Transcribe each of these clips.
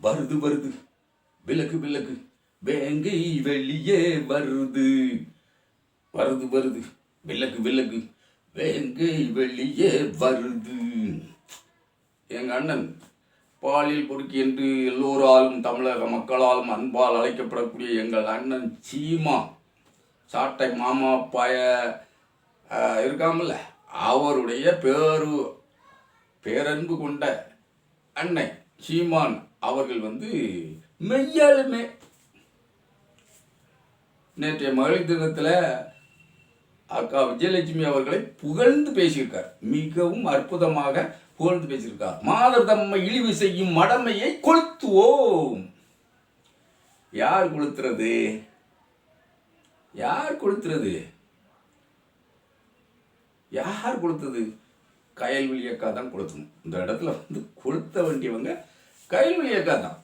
வருது வருது விலகு விலகு வேங்கை வெளியே வருது. வருது வருது விலகு விலகு வேங்கை வெளியே வருது. எங்கள் அண்ணன் பாலியல் பொறுக்கி என்று எல்லோராலும் தமிழக மக்களாலும் அன்பால் அழைக்கப்படக்கூடிய எங்கள் அண்ணன் சீமா சாட்டை மாமா பாய இருக்காமல்ல, அவருடைய பேரன்பு கொண்ட அன்னை சீமான் அவர்கள் மெய்யாலுமே நேற்றைய மகளிர் தினத்தில் அக்கா விஜயலட்சுமி அவர்களை புகழ்ந்து பேசியிருக்கார். மிகவும் அற்புதமாக புகழ்ந்து பேசியிருக்கார். மாதர் தம்மை இழிவு செய்யும் மடமையை கொளுத்துவோம். யார் கொளுத்துறது? யார் கொளுத்துறது? யார் கொளுத்தது? கயல்விழி அக்கா தான் கொளுத்தணும். இந்த இடத்துல கொளுத்த வேண்டியவங்க கயல்விழி அக்கா தான்.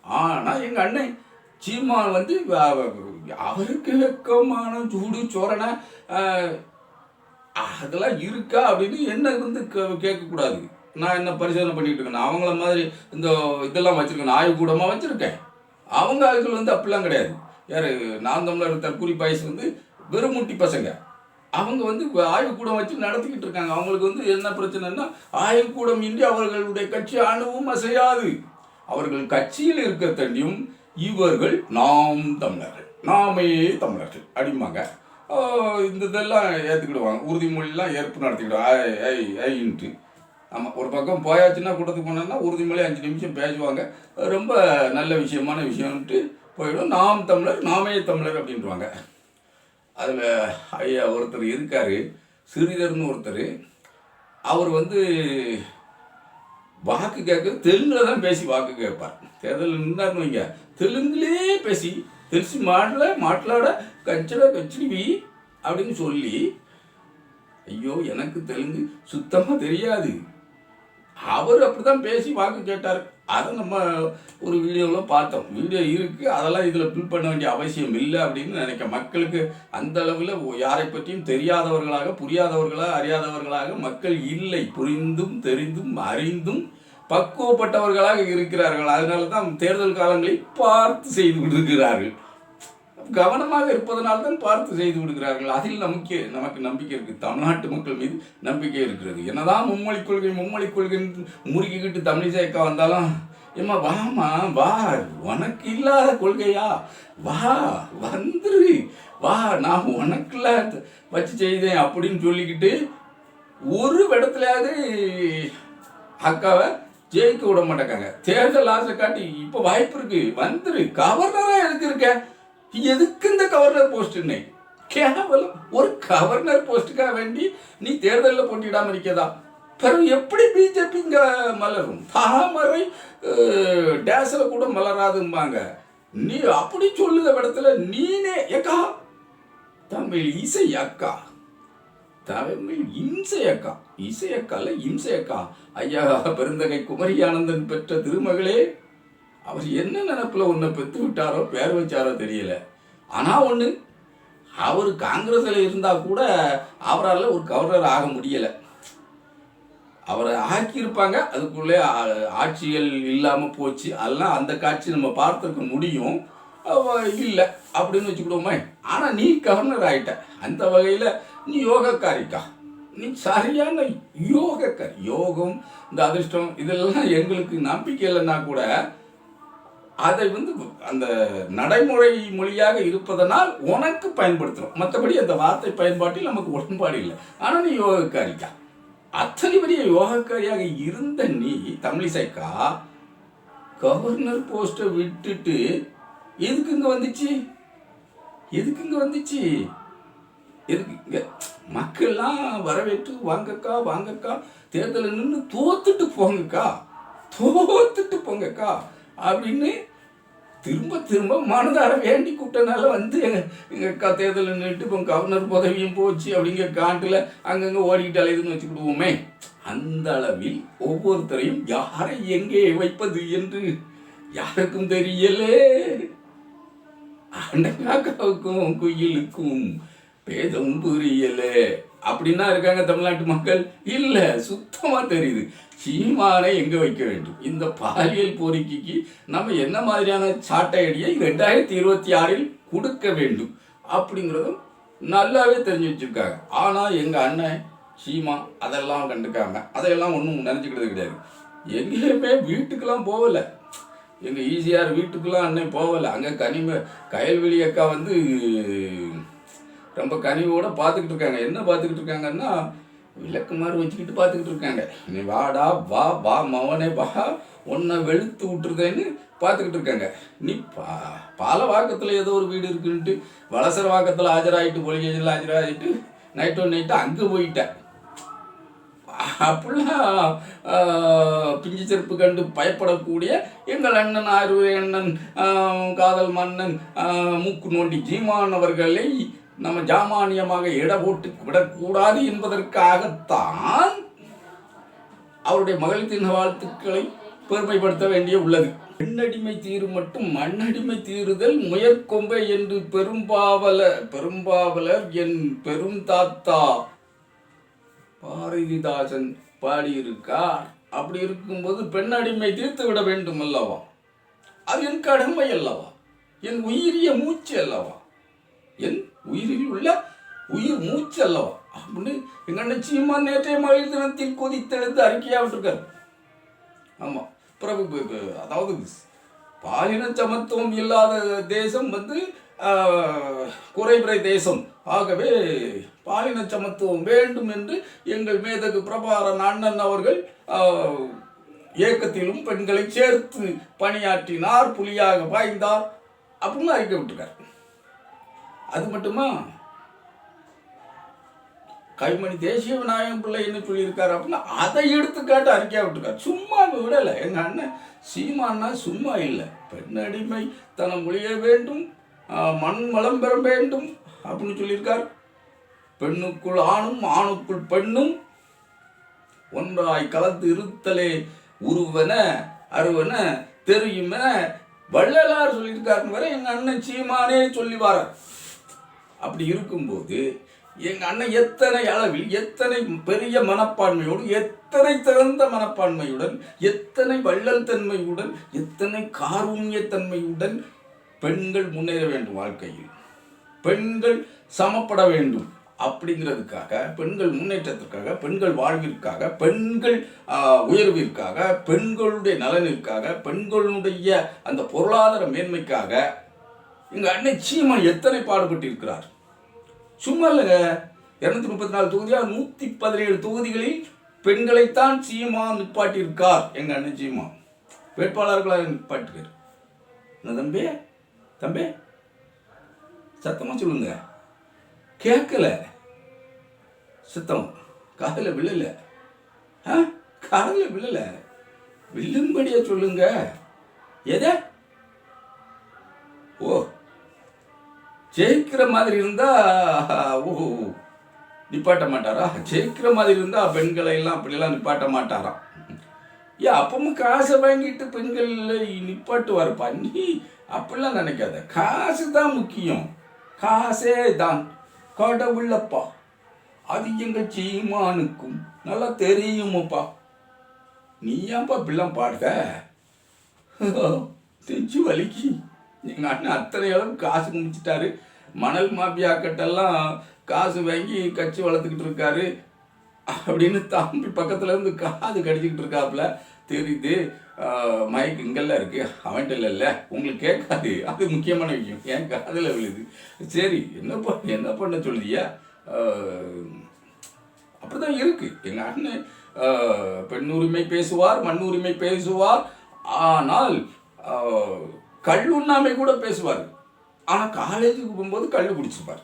ஆனால் எங்கள் அண்ணன் சீமான் அவருக்கு வெக்கமான சூடு சோரணை அதெல்லாம் இருக்கா அப்படின்னு என்ன கேட்கக்கூடாது. நான் என்ன பரிசோதனை பண்ணிட்டு இருக்கேன்? அவங்கள மாதிரி இந்த இதெல்லாம் வச்சுருக்கேன், ஆய்வு கூடமாக வச்சுருக்கேன். அவங்க ஆட்கள் அப்படிலாம் கிடையாது. யார்? நான் தமிழர் தற்கூரி பாய்ஸ் வெறுமுட்டி பசங்க. அவங்க ஆய்வுக்கூடம் வச்சு நடத்திக்கிட்டு இருக்காங்க. அவங்களுக்கு என்ன பிரச்சனைன்னா, ஆய்வுக்கூடம் இன்றி அவர்களுடைய கட்சி அணுவும் அசையாது. அவர்கள் கட்சியில் இருக்க தண்டியும் இவர்கள் நாம் தமிழர்கள், நாமே தமிழர்கள் அப்படிம்பாங்க. இந்த இதெல்லாம் ஏற்றுக்கிடுவாங்க. உறுதிமொழிலாம் ஏற்பு நடத்திக்கிடுவாங்க. ஆமாம், ஒரு பக்கம் போயாச்சுன்னா கூட்டத்துக்கு போனோன்னா உறுதிமொழி 5 நிமிஷம் பேசுவாங்க. ரொம்ப நல்ல விஷயமான விஷயம்ன்ட்டு போயிடும். நாம் தமிழர், நாமே தமிழர் அப்படின்ட்டுவாங்க. அதில் ஐயா ஒருத்தர் இருக்கார், ஸ்ரீதர்னு ஒருத்தர். அவர் வாக்கு கேட்க தெலுங்கில் தான் பேசி வாக்கு கேட்பார். தேர்தலில் நின்றார்னு வைங்க, தெலுங்குலே பேசி தெரிசி மாట్లాட கச்சிடி அப்படின்னு சொல்லி, ஐயோ எனக்கு தெலுங்கு சுத்தமாக தெரியாது, அவர் அப்படி தான் பேசி வாக்கு கேட்டார். அதை நம்ம ஒரு வீடியோவில் பார்த்தோம். வீடியோ இருக்குது, அதெல்லாம் இதில் ஃபில் பண்ண வேண்டிய அவசியம் இல்லை அப்படின்னு நினைக்க. மக்களுக்கு அந்த அளவில் யாரை பற்றியும் தெரியாதவர்களாக, புரியாதவர்களாக, அறியாதவர்களாக மக்கள் இல்லை. புரிந்தும் தெரிந்தும் அறிந்தும் பக்குவப்பட்டவர்களாக இருக்கிறார்கள். அதனால தான் தேர்தல் காலங்களை பார்த்து செய்து விடுகிறார்கள். கவனமாக இருப்பதனால தான் பார்த்து செய்து விடுகிறார்கள். அதில் நமக்கு நம்பிக்கை இருக்குது. தமிழ்நாட்டு மக்கள் மீது நம்பிக்கை இருக்கிறது. என்னதான் மும்மொழி கொள்கை முறுக்கிக்கிட்டு தமிழிசை அக்கா வந்தாலும், ஏம்மா வாமா வா, உனக்கு இல்லாத கொள்கையா, வா வந்துரு, வா நான் உனக்குள்ள வச்சு செய்தேன் அப்படின்னு சொல்லிக்கிட்டு ஒரு இடத்துலையாவது அக்காவை ஜெயிக்க விட மாட்டேக்காங்க. தேர்தல் ஆசை காட்டி இப்போ வாய்ப்பு இருக்கு, வந்துரு, கவர்னராக எதுக்கு இருக்க, எதுக்கு இந்த கவர்னர் போஸ்ட்னே கேவலம். ஒரு கவர்னர் போஸ்ட்டுக்காக வேண்டி நீ தேர்தலில் போட்டிடாமல் இருக்கதா? பிறகு எப்படி பிஜேபி இங்கே மலரும்? தாமரை டேஸில் கூட மலராதும்பாங்க. நீ அப்படி சொல்லுத இடத்துல நீனே ஏக்கா தமிழ் இசை அக்கா, தமிழ் இம்சை அக்கா, இசை அக்கால இம்சை அக்கா. ஐயா பெருந்தகை குமரி ஆனந்தன் பெற்ற திருமகளே, அவர் என்ன நினைப்பில் ஒன்றை பெற்று விட்டாரோ, பேர் வச்சாரோ தெரியல. ஆனால் ஒன்று, அவர் காங்கிரஸில் இருந்தால் கூட அவரால் ஒரு கவர்னர் ஆக முடியலை. அவரை ஆக்கியிருப்பாங்க, அதுக்குள்ளே ஆட்சிகள் இல்லாமல் போச்சு. அதெல்லாம் அந்த காட்சி நம்ம பார்த்துருக்க முடியும். இல்லை அப்படின்னு வச்சுக்கிடுவோமே. ஆனால் நீ கவர்னர் ஆகிட்ட, அந்த வகையில் நீ யோகக்காரிக்கா, நீ சரியான யோகக்காரி. யோகம், இந்த அதிர்ஷ்டம் இதெல்லாம் எங்களுக்கு நம்பிக்கை இல்லைன்னா கூட அதை அந்த நடைமுறை மொழியாக இருப்பதனால் உனக்கு பயன்படுத்துகிறோம். மற்றபடி அந்த வார்த்தை பயன்பாட்டில் நமக்கு உடன்பாடு இல்லை. ஆனால் நீ யோகக்காரிக்கா. அத்தனை பெரிய யோகக்காரியாக இருந்த நீ தமிழிசைக்கா கவர்னர் போஸ்ட்டை விட்டுட்டு எதுக்கு இங்கே வந்துச்சு? எதுக்கு இங்கே வந்துச்சு? எதுக்கு இங்கே மக்கள்லாம் வரவேற்று வாங்கக்கா வாங்கக்கா, தேர்தலில் நின்று தோத்துட்டு போங்கக்கா அப்படின்னு திரும்ப மனதார வேண்டி கூப்பிட்டனால எங்கள் அக்கா தேர்தலில் நின்றுட்டு இப்போ கவர்னர் பதவியும் போச்சு அப்படிங்கிற காண்டில் அங்கங்கே ஓடிக்கிட்டு அலையுதுன்னு வச்சுக்கிடுவோமே. அந்த அளவில் ஒவ்வொருத்தரையும் யாரை எங்கே வைப்பது என்று யாருக்கும் தெரியலே. அண்டங்காக்காவுக்கும் குயிலுக்கும் பேதம் புரியலே. அப்படின்னா இருக்காங்க தமிழ்நாட்டு மக்கள்? இல்லை, சுத்தமாக தெரியுது. சீமானை எங்கே வைக்க வேண்டும்? இந்த பாலியல் கோரிக்கைக்கு நம்ம என்ன மாதிரியான சாட்டை அடியை 2026 கொடுக்க வேண்டும் அப்படிங்கிறதும் நல்லாவே தெரிஞ்சு வச்சுருக்காங்க. ஆனால் எங்கள் அண்ணன் சீமா அதெல்லாம் கண்டுக்காம அதையெல்லாம் ஒன்றும் நினச்சிக்கிறது கிடையாது. எங்கேயுமே வீட்டுக்கெல்லாம் போகலை. எங்கள் ஈஸியார் வீட்டுக்கெல்லாம் அண்ணன் போகலை. அங்கே கயல்வெளி அக்கா வந்து ரொம்ப கனிவோடு பார்த்துக்கிட்டு இருக்காங்க. என்ன பார்த்துக்கிட்டு இருக்காங்கன்னா, விளக்கு மாதிரி வச்சுக்கிட்டு பார்த்துக்கிட்டு இருக்காங்க. நீ வாடா, வா வா மவனே வா, உன்னை வெளுத்து விட்டுருதேன்னு பார்த்துக்கிட்டு இருக்காங்க. நீ பாலவாக்கத்தில் ஏதோ ஒரு வீடு இருக்குன்ட்டு வலசர வாக்கத்தில் ஆஜராகிட்டு, போலீஸில் ஆஜராகிட்டு நைட்டு அங்கே போயிட்டேன். அப்படிலாம் பிஞ்சு செருப்பு கண்டு பயப்படக்கூடிய எங்கள் அண்ணன் ஆர்வ அண்ணன் காதல் மன்னன் மூக்கு நோண்டி சீமான் அவர்களை நம்ம ஜாமானியமாக எடை போட்டு விடக்கூடாது என்பதற்காகத்தான் அவருடைய மகளிர் தின வாழ்த்துக்களை பெருமைப்படுத்த வேண்டிய உள்ளது. பெண்ணடிமை தீரு மட்டும் மண்ணடிமை தீருதல் முயற்கொம்பை என்று பெரும்பாவலர் என் பெரும் தாத்தா பாரதிதாசன் பாடியிருக்கார். அப்படி இருக்கும்போது பெண் அடிமை தீர்த்து விட வேண்டும் அல்லவா? அது என் கடமை அல்லவா? என் உயிரிய மூச்சு அல்லவா? என் உயிரில் உள்ள உயிர் மூச்சு அல்லவா? அப்படின்னு எங்க அண்ணன் சீமான் நேற்றைய மகளிர் தினத்தில் கொதித்தெழுந்து அறிக்கையாக விட்டுருக்காரு. ஆமாம், பிரபு அதாவது பாலின சமத்துவம் இல்லாத தேசம் வந்து குறைபிறை தேசம். ஆகவே பாலின சமத்துவம் வேண்டும் என்று எங்கள் மேதகு பிரபாரன் அண்ணன் அவர்கள் இயக்கத்திலும் பெண்களை சேர்த்து பணியாற்றினார், புலியாக பாய்ந்தார் அப்படின்னு அறிக்கை விட்டுருக்கார். அது மட்டுமா, கைமணி தேசிய விநாயகம் பிள்ளை என்ன சொல்லியிருக்காரு அப்படின்னா அதை எடுத்துக்காட்டு அறிக்கையாக விட்டுருக்காரு. சும்மா விடலை. எங்கள் அண்ணன் சீமானா சும்மா இல்லை. பெண் அடிமை தனம் ஒழிய வேண்டும், மண் வளம் பெற வேண்டும் அப்படின்னு சொல்லியிருக்கார். பெண்ணுக்குள் ஆணும் ஆணுக்குள் பெண்ணும் ஒன்றாய் கலந்து இருத்தலே உருவன அருவன தெரியுமென வள்ளலார் சொல்லியிருக்காருன்னு வரை எங்கள் அண்ணன் சீமானே சொல்லி வாரார். அப்படி இருக்கும்போது எங்கள் அண்ணன் எத்தனை அளவில், எத்தனை பெரிய மனப்பான்மையோடு, எத்தனை திறந்த மனப்பான்மையுடன், எத்தனை வள்ளல் தன்மையுடன், எத்தனை காருண்யத்தன்மையுடன் பெண்கள் முன்னேற வேண்டும், வாழ்க்கையில் பெண்கள் சமப்பட வேண்டும் அப்படிங்கிறதுக்காக, பெண்கள் முன்னேற்றத்திற்காக, பெண்கள் வாழ்விற்காக, பெண்கள் உயர்விற்காக, பெண்களுடைய நலனிற்காக, பெண்களுடைய அந்த பொருளாதார மேன்மைக்காக எங்கள் அண்ணன் சீமான் எத்தனை பாடுபட்டு இருக்கிறார். சும்மா இல்லைங்க. 234 தொகுதியாக 117 தொகுதிகளில் பெண்களைத்தான் சீமான் நிப்பாட்டியிருக்கார். எங்கள் அண்ணன் சீமான் வேட்பாளர்களாக நிப்பாட்டிருக்கார். என்ன தம்பி தம்பி சத்தமாக சொல்லுங்க. கேட்கல, சத்தம் காதில் விழல, காதில் விழல, வில்லும்படியா சொல்லுங்க. எதை? ஓ, ஜெயிக்கிற மாதிரி இருந்தா நிப்பாட்ட மாட்டாரா? ஜெயிக்கிற மாதிரி இருந்தா பெண்களை எல்லாம் அப்படிலாம் நிப்பாட்ட மாட்டாராம். ஏன் அப்பவும் காசை வாங்கிட்டு பெண்கள் நிப்பாட்டுவார் பண்ணி அப்படிலாம் நினைக்காத. காசு தான் முக்கியம், காசே தான் கடவுளப்பா. அது எங்கள் சீமானுக்கும் நல்லா தெரியுமப்பா. நீ ஏன்பா இப்படிலாம் பாடுக? தெஞ்சு வலிக்கு. எங்கள் அண்ணன் அத்தனை அளவு காசு குமிச்சிட்டாரு. மணல் மாபியாக்கட்டெல்லாம் காசு வாங்கி கட்சி வளர்த்துக்கிட்டு இருக்காரு அப்படின்னு தம்பி பக்கத்தில் இருந்து காது கடிச்சிக்கிட்டு இருக்காப்புல தெரியுது. மைக் இங்கெல்லாம் இருக்குது, அவன்கிட்ட இல்லைல்ல, உங்களுக்கு கேட்காது. அது முக்கியமான விஷயம், என் காதில் விழுது. சரி, என்ன பண்ண சொல்லுதியா? அப்படி தான் இருக்குது. எங்கள் அண்ணன் பெண் உரிமை பேசுவார், மண் உரிமை பேசுவார், ஆனால் கல்லுண்ணாமை கூட பேசுவார். ஆனால் காலேஜுக்கு போகும்போது கல் குடிச்சிருப்பார்.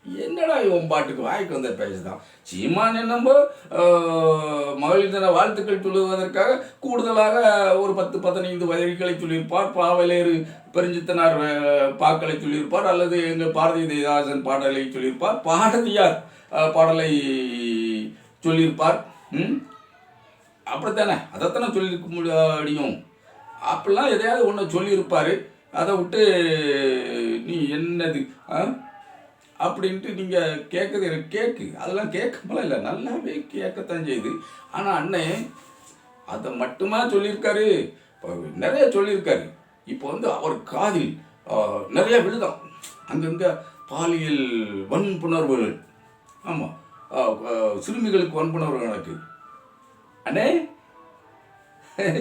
என்னடா இவன் பாட்டுக்கு வாய்க்கு வந்த பேசுதான். சீமான் என்னம்போ மகளிர் தின வாழ்த்துக்கள் சொல்லுவதற்காக கூடுதலாக ஒரு 10-15 வரிகளை சொல்லியிருப்பார். பாவலேறு பெருஞ்சித்தனார் பாக்களை சொல்லியிருப்பார், அல்லது எங்கள் பாரதிதாசன் பாடலை சொல்லியிருப்பார், பாரதியார் பாடலை சொல்லியிருப்பார். அப்படித்தானே, அதைத்தானே சொல்லியிருக்க முடியும். அப்படிலாம் எதையாவது ஒன்று சொல்லியிருப்பார். அதை விட்டு நீ என்னது அப்படின்ட்டு நீங்கள் கேட்குறது எனக்கு கேட்கு. அதெல்லாம் கேட்கலாம் இல்லை, நல்லாவே கேட்கத்தான் செய்யுது. ஆனால் அண்ணன் அதை மட்டுமா சொல்லியிருக்காரு, நிறைய சொல்லியிருக்காரு. இப்போ வந்து அவர் காதில் நிறைய விழுதான் அங்கங்கே பாலியல் வன்புணர்வுகள். ஆமாம், சிறுமிகளுக்கு வன்புணர்வு நடக்குது. அண்ணே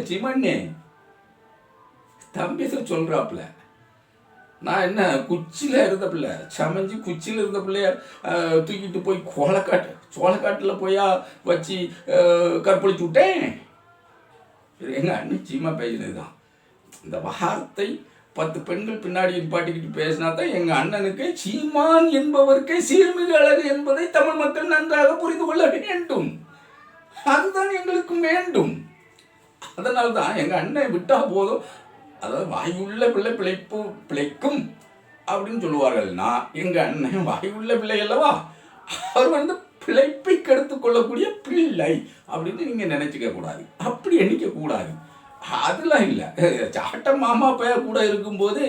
சிமண்ணே தம்பி சொல்கிறாப்புல, நான் என்ன குச்சியில் இருந்த பிள்ளை, சமைஞ்சு குச்சியில் இருந்த பிள்ளைய தூக்கிட்டு போய் சோளக்காட்டில் போயா வச்சு கற்பழிச்சு விட்டேன். எங்கள் அண்ணன் சீமா பேசினது தான். இந்த வார்த்தை 10 பெண்கள் பின்னாடி பாட்டிக்கிட்டு பேசினா தான் எங்கள் அண்ணனுக்கு சீமான் என்பவருக்கே சீர்மிகு அழகு என்பதை தமிழ் மக்கள் நன்றாக புரிந்து கொள்ள வேண்டும். அதுதான் எங்களுக்கும் வேண்டும். அதனால தான் எங்கள் அண்ணன் விட்டா போதும், அதாவது வாயுள்ள பிள்ளை பிழைக்கும் அப்படின்னு சொல்லுவார்கள். நான் எங்கள் அண்ணன் வாயுள்ள பிள்ளை அல்லவா, அவர் வந்து பிழைப்பை கெடுத்து கொள்ளக்கூடிய பிள்ளை அப்படின்னு நீங்கள் நினச்சிக்க கூடாது, அப்படி எண்ணிக்க கூடாது. அதெல்லாம் இல்லை. சாட்ட மாமா பையன் கூட இருக்கும்போது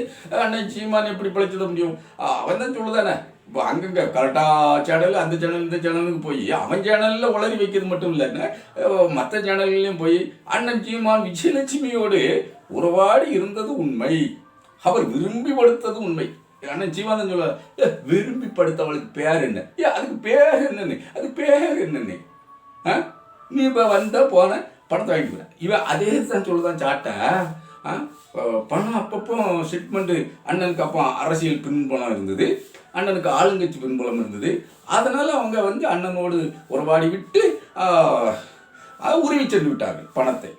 அண்ணன் சீமான் எப்படி பிழைச்சிட முடியும்? அவன் தான் சொல்லுதானே, இப்போ அங்கங்கே கரெக்டாக சேனல், அந்த சேனல் இந்த சேனலுக்கு போய் அவன் சேனலில் உளறி வைக்கிறது மட்டும் இல்லைன்னு மற்ற சேனல்லையும் போய் அண்ணன் சீமான் விஜயலட்சுமியோடு உறவாடி இருந்தது உண்மை, அவர் விரும்பி படுத்தது உண்மை. அண்ணன் சீமான் தான் சொல்ல, விரும்பி படுத்தவளுக்கு பேர் என்ன, அதுக்கு பேர் என்னன்னு, அது பேர் என்னன்னு நீ இப்போ வந்த போன பணத்தை வாங்கிக்கிறேன். இவன் அதே தான் சொல்லுதான் சாட்டை. பணம் அப்பப்போ செட்மெண்ட்டு, அண்ணனுக்கு அப்போ அரசியல் பின்புலம் இருந்தது, அண்ணனுக்கு ஆளுங்கட்சி பின்புலம் இருந்தது. அதனால் அவங்க வந்து அண்ணனோடு உறவாடி விட்டு உருவி சென்று விட்டார்கள் பணத்தை.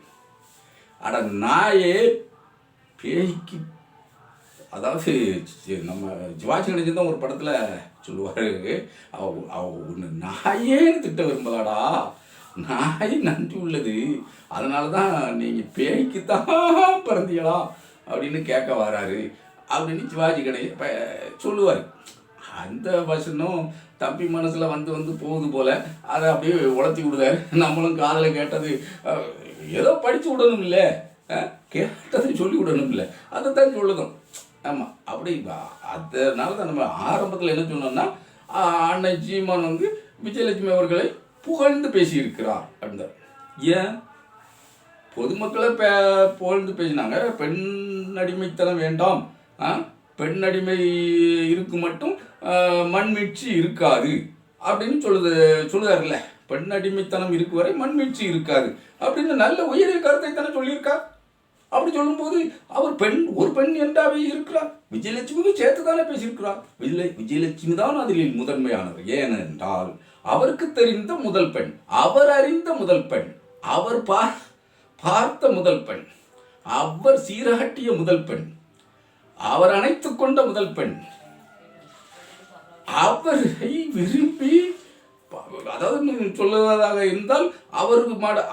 அட நாயே பேய்க்கு, அதாவது நம்ம சிவாஜி கணேசன் தான் ஒரு படத்தில் சொல்லுவார், அவ ஒன்று நாயேன்னு திட்ட விரும்பலாடா, நாய் நன்றி உள்ளது, அதனால தான் நீங்கள் பேய்க்கு தான் பிறந்தீங்களா அப்படின்னு கேட்க வராரு அப்படின்னு சிவாஜி கணேசன் சொல்லுவார். அந்த வசனம் தம்பி மனசில் வந்து போகுது போல், அதை அப்படியே உளர்த்தி விடுதாரு. நம்மளும் காதில் கேட்டது ஏதோ படித்து விடணும் இல்லை, கேட்டதை சொல்லி விடணும் இல்லை, அதை தான் சொல்லுதும். ஆமாம், அப்படி அதனால தான் நம்ம ஆரம்பத்தில் என்ன சொன்னோம்னா, அண்ணன் சீமான் வந்து விஜயலட்சுமி அவர்களை புகழ்ந்து பேசியிருக்கிறார் அப்படின்றார். ஏன் பொதுமக்களை புகழ்ந்து பேசினாங்க, பெண் அடிமைத்தனம் வேண்டாம், பெண் அடிமை இருக்கு மட்டும் மண்மீட்சி இருக்காது அப்படின்னு சொல்லுதாருல்ல, பெண் அடிமைத்தனம் இருக்கு வரை மண்மீட்சி இருக்காது அப்படின்னு நல்ல உயரிய கருத்தை தானே சொல்லியிருக்கார். அப்படி சொல்லும்போது அவர் ஒரு பெண் என்றாவே இருக்கிறார், விஜயலட்சுமிக்கு சேர்த்து தானே பேசியிருக்கிறார். விஜயலட்சுமி தான் அதில் முதன்மையானவர். ஏனென்றால் அவருக்கு தெரிந்த முதல் பெண், அவர் அறிந்த முதல் பெண், அவர் பார்த்த முதல் பெண், அவர் சீராட்டிய முதல் பெண், அவர் அணைத்து கொண்ட முதல் பெண், அவரை விரும்பி, அதாவது சொல்லுவதாக இருந்தால்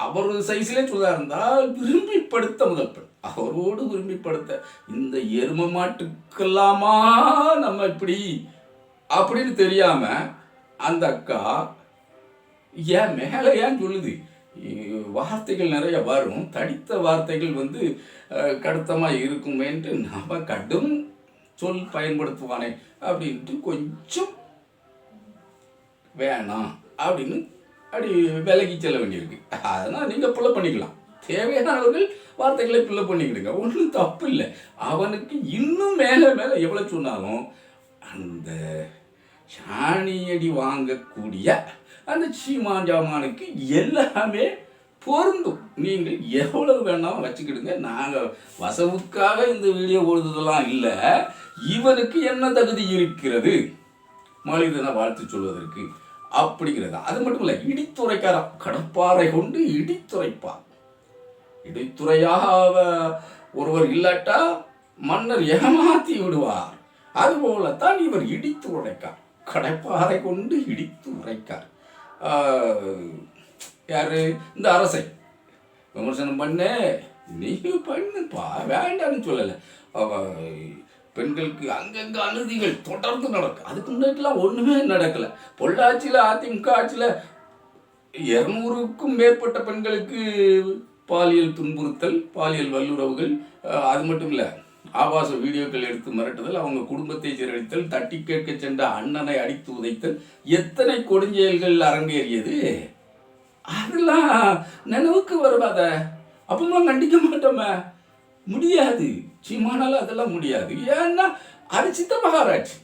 அவரது சைஸிலே சொல்வதாக இருந்தால் விரும்பி படுத்த முதல் பெண், அவரோடு விரும்பி படுத்த இந்த எரும மாட்டுக்கெல்லாமா நம்ம இப்படி அப்படின்னு தெரியாம அந்த அக்கா ஏன் மேலே ஏன் சொல்லுது. வார்த்தைகள் நிறைய வரும், தடித்த வார்த்தைகள் வந்து கடுத்தமாக இருக்குமேன்ட்டு நம்ம கடும் சொல் பயன்படுத்துவானே அப்படின்ட்டு கொஞ்சம் வேணாம் அப்படின்னு அப்படி விலகி செல்ல வேண்டியிருக்கு. அதனால் நீங்கள் பிள்ளை பண்ணிக்கலாம், தேவையானவர்கள் வார்த்தைகளை பிள்ளை பண்ணிக்கிடுங்க, ஒன்றும் தப்பு இல்லை. அவனுக்கு இன்னும் மேலே மேலே எவ்வளோ சொன்னாலும் அந்த சாணியடி வாங்கக்கூடிய அந்த சீமான் ஜாமானுக்கு எல்லாமே பொருந்தும். நீங்கள் எவ்வளவு வேணாலும் வச்சுக்கிடுங்க, நாங்கள் வசவுக்காக இந்த வீடியோ போடுறதெல்லாம் இல்லை. இவனுக்கு என்ன தகுதி இருக்கிறது மனிதனை வாழ்த்து சொல்வதற்கு அப்படிங்கிறது. அது மட்டும் இல்லை, இடித்துரைக்காராம், கடப்பாறை கொண்டு இடித்துரைப்பார். இடித்துறையாக ஒருவர் இல்லாட்டா மன்னர் ஏமாத்தி விடுவார். அதுபோலத்தான் இவர் இடித்து உரைக்கார், கடப்பாறை கொண்டு இடித்து உரைக்கார். யாரு இந்த அரசை விமர்சனம் பண்ணு, நீ பண்ணுப்பா, வேண்டான்னு சொல்லலை. பெண்களுக்கு அங்கங்கே அநீதிகள் தொடர்ந்து நடக்கும். அதுக்கு முன்னாடிலாம் ஒன்றுமே நடக்கலை. பொள்ளாச்சியில் அதிமுக ஆட்சியில் 200க்கும் மேற்பட்ட பெண்களுக்கு பாலியல் துன்புறுத்தல், பாலியல் வல்லுறவுகள், அது மட்டும் இல்லை ஆபாச வீடியோக்கள் எடுத்து மிரட்டுதல், அவங்க குடும்பத்தை சீரழித்தல், தட்டி கேட்க சென்ற அண்ணனை அடித்து உதைத்தல், எத்தனை கொடுஞ்செயல்கள் அரங்கேறியது. அதெல்லாம் நினைவுக்கு வருவாத, அப்பமெல்லாம் கண்டிக்க மாட்டோமே, முடியாது. சீமானால அதெல்லாம் முடியாது. ஏன்னா அது சித்த மகாராட்சி,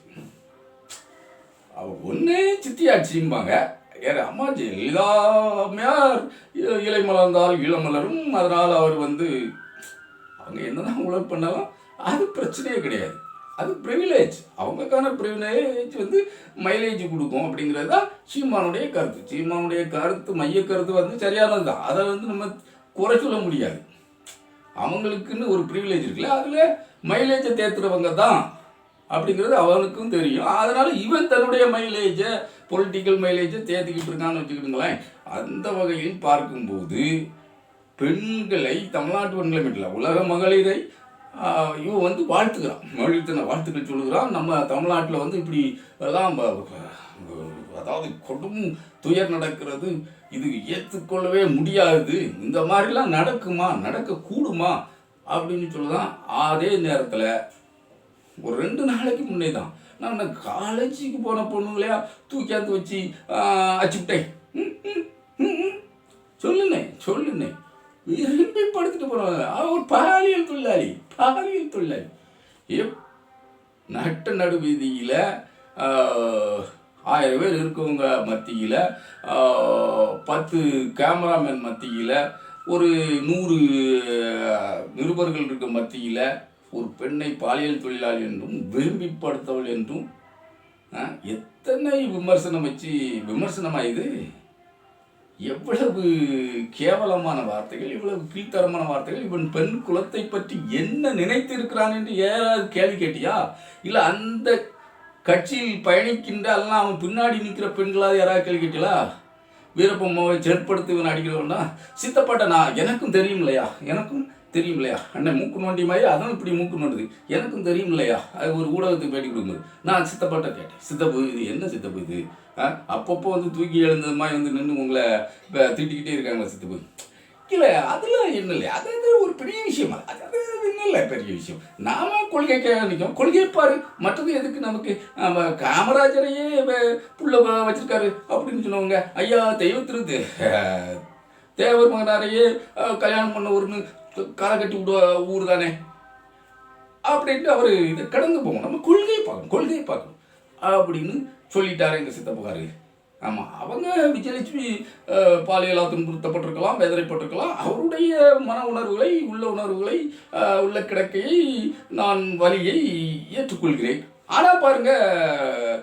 அவ ஒன்று சித்தியாட்சிம்பாங்க. ஏற அம்மா ஜெயலலிதாமையார் இலை மலர்ந்தால் இளமலரும், அதனால் அவர் அவங்க என்னதான் ஊழல் பண்ணாலும் அது பிரச்சனையே கிடையாது. அது ப்ரிவிலேஜ், அவங்களுக்கான ப்ரிவிலேஜ் மைலேஜ் கொடுக்கும் அப்படிங்கிறது தான் சீமானுடைய கருத்து. சீமானுடைய கருத்து, மைய கருத்து சரியானது தான். அதை நம்ம குறை சொல்ல முடியாது. அவங்களுக்குன்னு ஒரு ப்ரிவிலேஜ் இருக்குல்ல, அதில் மைலேஜை தேத்துறவங்க தான் அப்படிங்கிறது அவனுக்கும் தெரியும். அதனால் இவன் தன்னுடைய மைலேஜை, பொலிட்டிக்கல் மைலேஜை தேத்திக்கிட்டு இருக்கான்னு வச்சுக்கிட்டுங்களேன். அந்த வகையில் பார்க்கும்போது பெண்களை, தமிழ்நாட்டு பெண்களை மட்டும் இல்லை, உலக மகளிரை இவன் வாழ்த்துக்கிறான், மகிழ்த்தின வாழ்த்துக்கள் சொல்லுகிறான். நம்ம தமிழ்நாட்டில் இப்படி எல்லாம் அதாவது கொடும் துயர் நடக்கிறது, இது ஏற்றுக்கொள்ளவே முடியாது, இந்த மாதிரிலாம் நடக்குமா, நடக்கக்கூடுமா அப்படின்னு சொல்லுதான். அதே நேரத்தில் ஒரு 2 நாளைக்கு முன்னே தான் நான் காலேஜுக்கு போன பொண்ணுங்களையா தூக்கியாந்து வச்சு அச்சுவிட்டேன். சொல்லுனே விரும்பி படுத்துட்டு போனவங்க, ஒரு பாலியல் தொழிலாளி நடு வீதியில் 1000 பேர் இருக்கவங்க மத்தியில், 10 கேமராமேன் மத்தியில், ஒரு 100 நிருபர்கள் இருக்க மத்தியில் ஒரு பெண்ணை பாலியல் தொழிலாளி என்றும் விரும்பிப்படுத்தவள் என்றும் எத்தனை விமர்சனமாயுது. எவ்வளவு கேவலமான வார்த்தைகள், இவ்வளவு கீழ்த்தரமான வார்த்தைகள். இவன் பெண் குலத்தை பற்றி என்ன நினைத்து இருக்கிறான் என்று யாராவது கேள்வி கேட்டியா? இல்லை அந்த கட்சியில் பயணிக்கின்ற எல்லாம் அவன் பின்னாடி நிற்கிற பெண்களாவது யாராவது கேள்வி கேட்டீங்களா? வீரப்பம்மாவை செயற்படுத்துவன் அடிக்கிறவன்னா சித்தப்பட்ட எனக்கும் தெரியும் இல்லையா அண்ணன் மூக்கு நோண்டி மாதிரி அதுவும் இப்படி மூக்கு நோண்டுது, எனக்கும் தெரியும் இல்லையா? அது ஒரு ஊடகத்துக்கு பேட்டி கொடுக்கும்போது நான் சித்தப்பட்ட கேட்டேன், சித்தப்பு இது என்ன சித்தப்பு இது? அப்பப்போ தூக்கி எழுந்தது மாதிரி நின்று உங்களை திட்டிக்கிட்டே இருக்காங்களா சித்தப்பு? இல்லை அதெல்லாம் என்ன இல்லை, அது ஒரு பெரிய விஷயமா, அது என்ன இல்லை பெரிய விஷயம். நாம கொள்கைக்காக நிற்கும், கொள்கை பாரு, மற்றது எதுக்கு நமக்கு? காமராஜரையே புள்ள வச்சிருக்காரு அப்படின்னு சொன்னவங்க, ஐயா தெய்வத்திருது தேவர் மகனாரையே கல்யாணம் பண்ண ஊர்னு களை கட்டி விடுவா ஊர் தானே அப்படின்ட்டு அவர் இதை கடந்து போகும். நம்ம கொள்கையை பார்க்கணும் அப்படின்னு சொல்லிட்டாரு எங்கள் சித்தப்பகாரு. ஆமாம், அவங்க விஜயலட்சுமி பாலியலாக துன்புறுத்தப்பட்டிருக்கலாம், வேதனைப்பட்டிருக்கலாம். அவருடைய மன உணர்வுகளை, உள்ள கிடக்கையை, நான் வலியை ஏற்றுக்கொள்கிறேன். ஆனால் பாருங்க,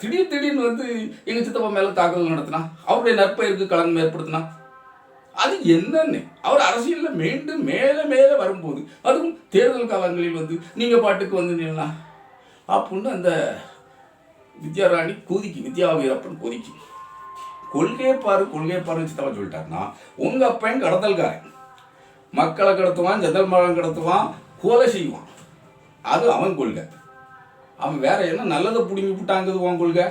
திடீர்னு எங்கள் சித்தப்பா மேலே தாக்குதல் நடத்தினா, அவருடைய நற்பெயருக்கு களங்கம் ஏற்படுத்தினா, அது என்னன்னு அவர் அரசியலில் மீண்டும் மேலே வரும்போது, அதுவும் தேர்தல் காலங்களில் நீங்கள் பாட்டுக்கு நின்னா அப்படின்னு அந்த வித்யாராணி வித்யா வீரப்பன் கொதிக்கு கொள்கையை பாரு சித்தவா சொல்லிட்டாருன்னா, உங்கள் அப்பன் கடத்தல்காரன், மக்களை கடத்துவான், ஜெதல் மரம் கடத்துவான், கொலை செய்வான், அது அவன் கொள்கை. அவன் வேற என்ன நல்லதை பிடுங்கி விட்டாங்கிறது உன் கொள்கை.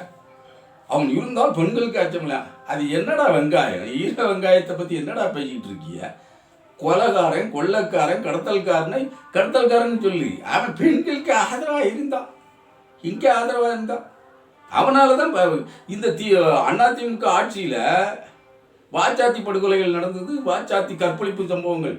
அவன் இருந்தால் பெண்களுக்கு அச்சமில்ல. அது என்னடா வெங்காயம், ஈர வெங்காயத்தை பற்றி என்னடா பேசிக்கிட்டு இருக்கிய? கொலைகாரன், கொள்ளைக்காரன், கடத்தல்காரன் சொல்லி அவன் பெண்களுக்கு ஆதரவாக இருந்தான், இங்கே ஆதரவாக இருந்தான். அவனால தான் இந்த அதிமுக ஆட்சியில் வாச்சாத்தி படுகொலைகள் நடந்தது, வாச்சாத்தி கற்பழிப்பு சம்பவங்கள்.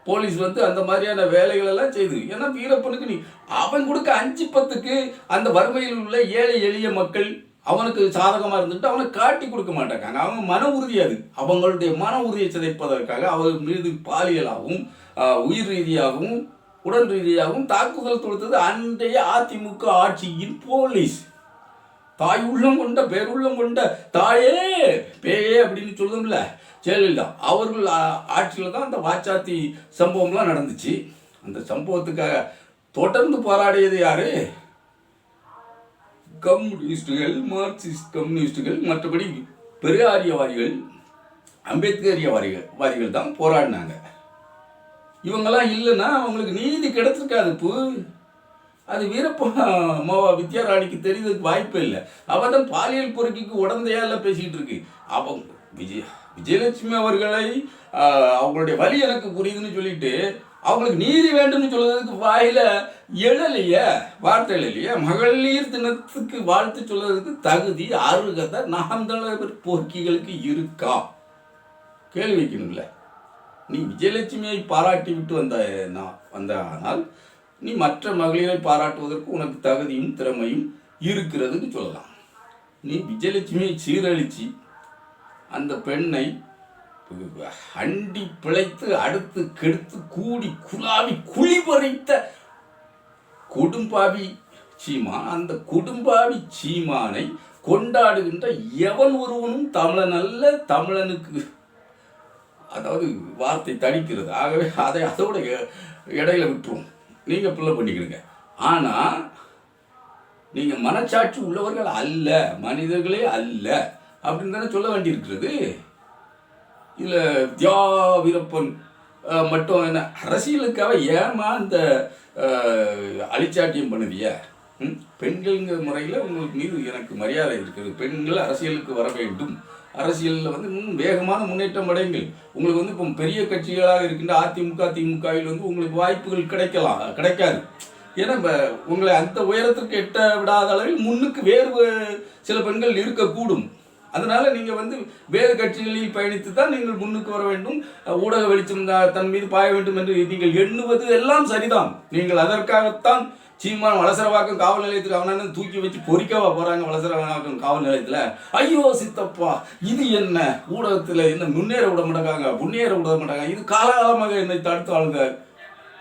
போலீஸ் அந்த மாதிரியான வேலைகள் எல்லாம் செய்து. ஏன்னா வீரப்பனுக்கு அவன் கொடுக்க 5-10க்கு அந்த வறுமையில் உள்ள ஏழை எளிய மக்கள் அவனுக்கு சாதகமாக இருந்துட்டு அவனை காட்டி கொடுக்க மாட்டாங்க. அவங்க மன உறுதி, அது அவங்களுடைய மன உறுதியை சிதைப்பதற்காக அவர் மீது பாலியலாகவும் உயிர் ரீதியாகவும் உடல் ரீதியாகவும் தாக்குதல் தொடுத்தது அன்றைய அதிமுக ஆட்சியின் போலீஸ். தாய் உள்ளம் கொண்ட பேருள்ளம் கொண்ட தாயே பேயே அப்படின்னு சொல்லும்ல ஜெயலலிதா, அவர்கள் ஆட்சியில் தான் அந்த வாச்சாத்தி சம்பவம்லாம் நடந்துச்சு. அந்த சம்பவத்துக்காக தொடர்ந்து போராடியது யாரு? கம்யூனிஸ்டுகள், மார்க்சிஸ்ட் கம்யூனிஸ்டுகள், மற்றபடி பெரியாரியவாதிகள், அம்பேத்கரியவாதிகள் தான் போராடினாங்க. இவங்கெல்லாம் இல்லைன்னா அவங்களுக்கு நீதி கிடைச்சிருக்காது. அது வீரப்ப வித்யாராணிக்கு தெரியுறதுக்கு வாய்ப்பே இல்லை. அவள் தான் பாலியல் பொறுக்கிக்கு உடந்தையால பேசிக்கிட்டு இருக்கு. அவங்க விஜயலட்சுமி அவர்களை அவங்களுடைய வலி எனக்கு புரியுதுன்னு சொல்லிட்டு அவங்களுக்கு நீதி வேண்டும்னு சொல்றதுக்கு வாயில எழலையே, வார்த்தை எழலையே. மகளிர் தினத்துக்கு வாழ்த்து சொல்றதுக்கு தகுதி அருகதை நாம் தலைவர் போக்கிகளுக்கு இருக்கா? கேள்வி வைக்கணும்ல. நீ விஜயலட்சுமியை பாராட்டி விட்டு வந்தானால் நீ மற்ற மகளிரை பாராட்டுவதற்கு உனக்கு தகுதியும் திறமையும் இருக்கிறதுன்னு சொல்லலாம். நீ விஜயலட்சுமியை சீரழிச்சு அந்த பெண்ணை அண்டி பிழைத்து அடுத்து கெடுத்து கூடி குழாவி குழி பறித்த கொடும்பாவி சீமான், அந்த கொடும்பாவி சீமானை கொண்டாடுகின்ற எவன் ஒருவனும் தமிழன் அல்ல, தமிழனுக்கு அதாவது வார்த்தை தடிக்கிறது. ஆகவே அதோட இடையில விட்டுருவோம், நீங்கள் பிள்ளை பண்ணிக்கிறீங்க. ஆனால் நீங்கள் மனச்சாட்சி உள்ளவர்கள் அல்ல, மனிதர்களே அல்ல அப்படின்னு தானே சொல்ல வேண்டியிருக்கிறது. இதில் தியா வீரப்பன் மட்டும் என்ன அரசியலுக்காக ஏமா இந்த அழிச்சாட்டியம் பண்ணுதியா? பெண்கள்ங்கிற முறையில் உங்களுக்கு மீது எனக்கு மரியாதை இருக்கிறது. பெண்கள் அரசியலுக்கு வர வேண்டும், அரசியலில் இன்னும் வேகமான முன்னேற்றம் அடையுங்கள். உங்களுக்கு இப்போ பெரிய கட்சிகளாக இருக்கின்ற அதிமுக திமுகவில் உங்களுக்கு வாய்ப்புகள் கிடைக்காது. ஏன்னா உங்களை அந்த உயரத்திற்கு எட்ட விடாத அளவில் முன்னுக்கு வேறு சில பெண்கள் இருக்கக்கூடும். அதனால நீங்கள் வேறு கட்சிகளில் பயணித்து தான் நீங்கள் முன்னுக்கு வர வேண்டும், ஊடக வெளிச்சம் தன் மீது பாய வேண்டும் என்று நீங்கள் எண்ணுவது எல்லாம் சரிதான். நீங்கள் அதற்காகத்தான் சீமான் வளசரவாக்கம் காவல் நிலையத்தில் அவனான தூக்கி வச்சு பொறிக்கவா போகிறாங்க. வளசரவாக்கம் காவல் நிலையத்தில் ஐயோ சித்தப்பா இது என்ன ஊடகத்தில் என்ன முன்னேற விட மாட்டாங்க, இது காலகாலமாக என்னை தடுத்து ஆளுங்க.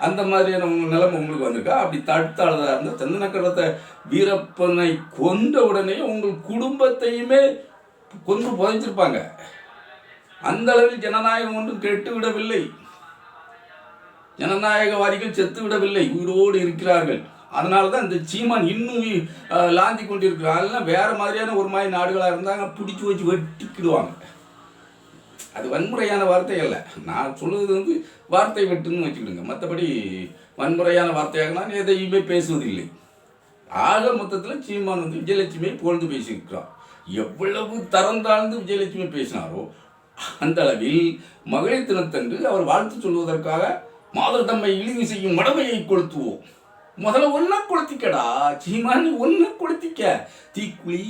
அந்த மாதிரியான நிலைமை உங்களுக்கு வந்திருக்கா? அப்படி தடுத்து ஆளுதா இருந்தால் சந்தனக்கடத்தை வீரப்பனை கொண்ட உடனே உங்கள் குடும்பத்தையுமே கொன்று புதைச்சிருப்பாங்க. அந்த அளவில் ஜனநாயகம் ஒன்றும் கெட்டு விடவில்லை, ஜனநாயகவாதிகள் செத்து விடவில்லை, உயிரோடு இருக்கிறார்கள். அதனால தான் இந்த சீமான் இன்னும் லாந்தி கொண்டிருக்கிறார். அதெல்லாம் வேறு மாதிரியான ஒரு மாதிரி நாடுகளாக இருந்தாங்க பிடிச்சி வச்சு வெட்டிக்கிடுவாங்க. அது வன்முறையான வார்த்தை அல்ல, நான் சொல்லுவது வார்த்தை வெட்டுன்னு வச்சுக்கிடுங்க. மற்றபடி வன்முறையான வார்த்தையாக நான் எதையுமே பேசுவதில்லை. ஆக மொத்தத்தில் சீமான் விஜயலட்சுமியை புகழ்ந்து பேசியிருக்கிறார். எவ்வளவு தரம் தாழ்ந்து விஜயலட்சுமி பேசினாரோ அந்த அளவில் மகளிர் தினத்தன்று அவர் வாழ்த்து சொல்வதற்காக மாதர் தம்மை இழிவு செய்யும் மடமையை கொளுத்துவோம். முதல்ல ஒன்றை கொளுத்திக்கடா சீமான், ஒன்றை கொளுத்திக்க. தீக்குழி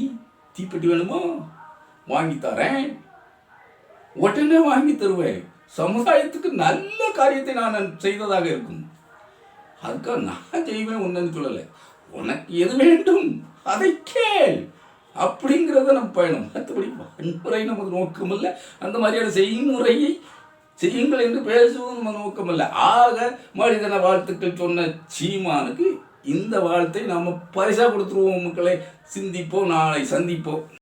தீப்பெட்டி வேணுமோ வாங்கி தரேன், உடனே வாங்கி தருவேன். சமுதாயத்துக்கு நல்ல காரியத்தை நான் செய்ததாக இருக்கும். அதுக்காக நான் செய்வேன் ஒன்றுன்னு சொல்லலை. உனக்கு எது வேண்டும் அதை கேள் அப்படிங்கிறத நம்ம பயணம். மற்றபடி வன்முறை நமது நோக்கம் இல்லை, அந்த மாதிரியான செய்முறையை செய்யுங்கள் என்று பேசுவது நம்ம நோக்கம் இல்லை. ஆக மனிதன வாழ்த்துக்கள் சொன்ன சீமானுக்கு இந்த வாழ்த்தை நாம் பரிசாக கொடுத்துருவோம். மக்களை சிந்திப்போம், நாளை சந்திப்போம்.